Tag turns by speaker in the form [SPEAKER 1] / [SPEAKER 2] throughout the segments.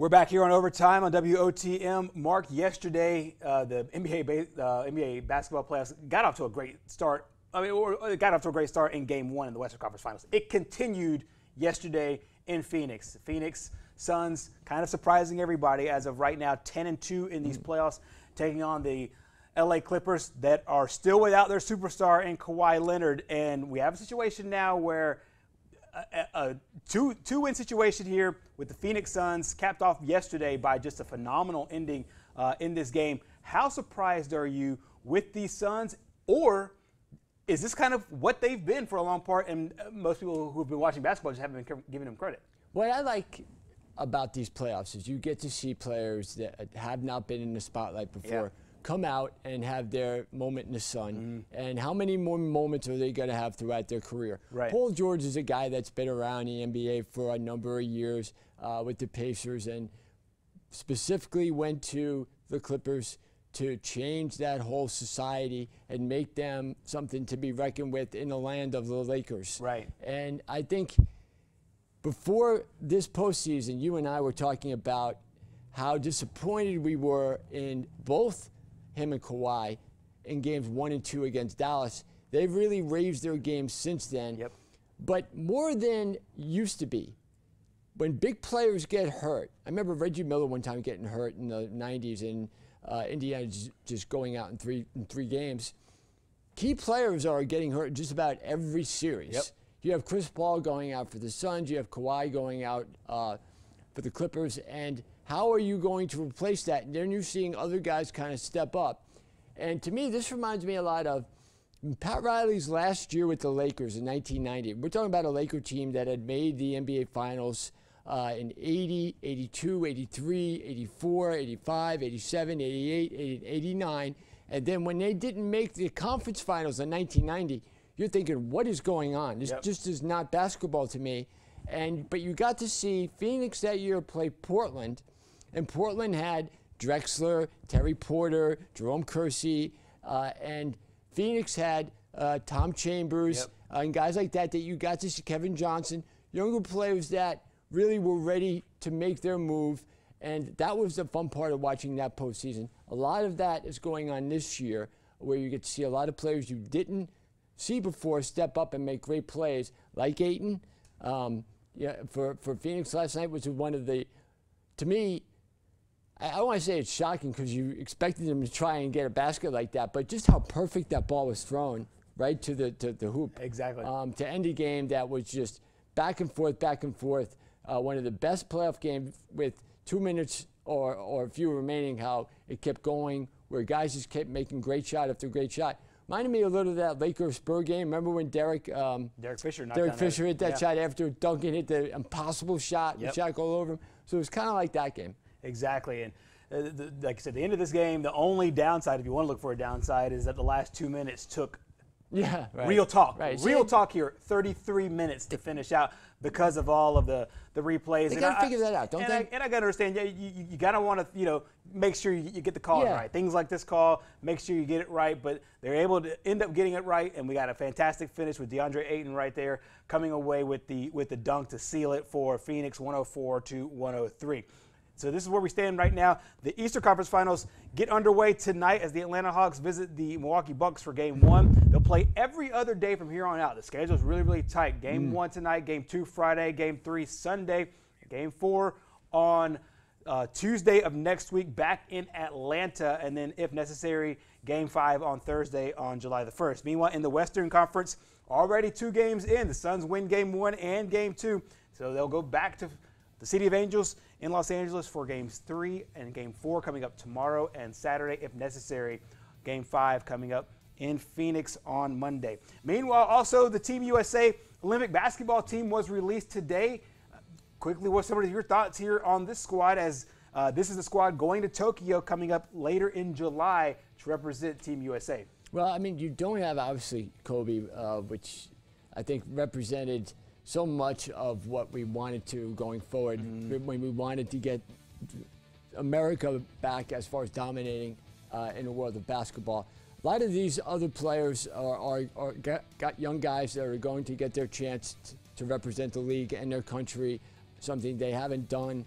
[SPEAKER 1] We're back here on Overtime on WOTM. Mark, yesterday the NBA basketball playoffs got off to a great start. It got off to a great start in Game 1 in the Western Conference Finals. It continued yesterday in Phoenix. Phoenix Suns kind of surprising everybody as of right now, 10-2 in these playoffs, taking on the LA Clippers that are still without their superstar in Kawhi Leonard. And we have a situation now where a two-win situation here with the Phoenix Suns, capped off yesterday by just a phenomenal ending in this game. How surprised are you with these Suns, or is this kind of what they've been for a long part, and most people who've been watching basketball just haven't been giving them credit?
[SPEAKER 2] What I like about these playoffs is you get to see players that have not been in the spotlight before come out and have their moment in the sun. And how many more moments are they going to have throughout their career?
[SPEAKER 1] Right.
[SPEAKER 2] Paul George is a guy that's been around the NBA for a number of years with the Pacers, and specifically went to the Clippers to change that whole society and make them something to be reckoned with in the land of the Lakers.
[SPEAKER 1] Right.
[SPEAKER 2] And I think before this postseason, you and I were talking about how disappointed we were in both him and Kawhi in games 1 and 2 against Dallas. They've really raised their games since then.
[SPEAKER 1] Yep.
[SPEAKER 2] But more than used to be, when big players get hurt, I remember Reggie Miller one time getting hurt in the 90s and Indiana just going out in three games. Key players are getting hurt just about every series.
[SPEAKER 1] Yep.
[SPEAKER 2] You have Chris Paul going out for the Suns. You have Kawhi going out for the Clippers. And how are you going to replace that? And then you're seeing other guys kind of step up. And to me, this reminds me a lot of Pat Riley's last year with the Lakers in 1990. We're talking about a Laker team that had made the NBA Finals in 80, 82, 83, 84, 85, 87, 88, 89. And then when they didn't make the conference finals in 1990, you're thinking, what is going on? This just is not basketball to me. But you got to see Phoenix that year play Portland, and Portland had Drexler, Terry Porter, Jerome Kersey, and Phoenix had Tom Chambers and guys like that you got to see, Kevin Johnson, younger players that really were ready to make their move. And that was the fun part of watching that postseason. A lot of that is going on this year, where you get to see a lot of players you didn't see before step up and make great plays, like Ayton. For Phoenix last night was one of the, to me, I don't want to say it's shocking because you expected them to try and get a basket like that, but just how perfect that ball was thrown right to the hoop.
[SPEAKER 1] Exactly.
[SPEAKER 2] To end a game that was just back and forth, back and forth. One of the best playoff games with 2 minutes or fewer remaining, how it kept going, where guys just kept making great shot after great shot. Reminded me a little of that Lakers-Spurs game. Remember when Derek Fisher hit that shot after Duncan hit the impossible shot, the shot go over him. So it was kind of like that game.
[SPEAKER 1] Exactly. And like I said, the end of this game, the only downside, if you want to look for a downside, is that the last 2 minutes took real talk.
[SPEAKER 2] Right.
[SPEAKER 1] Real talk here, 33 minutes to finish out because of all of the replays.
[SPEAKER 2] They got to figure that out, don't they?
[SPEAKER 1] And I got to understand, you got to want to, make sure you get the call right. Things like this call, make sure you get it right. But they're able to end up getting it right, and we got a fantastic finish with DeAndre Ayton right there coming away with the dunk to seal it for Phoenix, 104-103. So this is where we stand right now. The Eastern Conference Finals get underway tonight as the Atlanta Hawks visit the Milwaukee Bucks for Game 1. They'll play every other day from here on out. The schedule is really, really tight. Game 1 tonight, Game 2 Friday, Game 3 Sunday, Game 4 on Tuesday of next week back in Atlanta, and then, if necessary, Game 5 on Thursday on July the 1st. Meanwhile, in the Western Conference, already 2 games in. The Suns win Game 1 and Game 2, so they'll go back to the City of Angels in Los Angeles for Games 3 and Game 4 coming up tomorrow and Saturday, if necessary. Game 5 coming up in Phoenix on Monday. Meanwhile, also, the Team USA Olympic basketball team was released today. Quickly, what's some of your thoughts here on this squad, as this is the squad going to Tokyo coming up later in July to represent Team USA?
[SPEAKER 2] Well, I mean, you don't have, obviously, Kobe, which I think represented so much of what we wanted to going forward when we wanted to get America back as far as dominating in the world of basketball. A lot of these other players got young guys that are going to get their chance to represent the league and their country, something they haven't done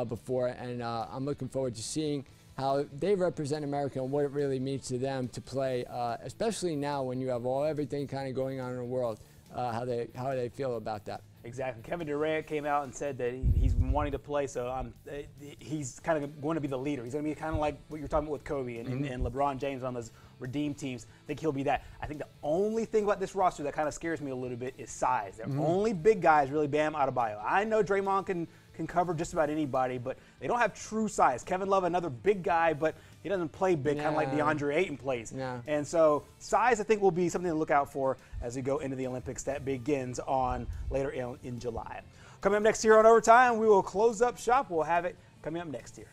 [SPEAKER 2] before, and I'm looking forward to seeing how they represent America and what it really means to them to play, especially now when you have everything kind of going on in the world, how they feel about that.
[SPEAKER 1] Exactly. Kevin Durant came out and said that he's wanting to play, so he's kind of going to be the leader. He's going to be kind of like what you're talking about with Kobe and LeBron James on those redeem teams. I think he'll be that. I think the only thing about this roster that kind of scares me a little bit is size. Their only big guy is really Bam Adebayo. I know Draymond can cover just about anybody, but they don't have true size. Kevin Love, another big guy, but he doesn't play big, kind of like DeAndre Ayton plays. And so size, I think, will be something to look out for as we go into the Olympics that begins on later in July. Coming up next year on Overtime, we will close up shop. We'll have it coming up next year.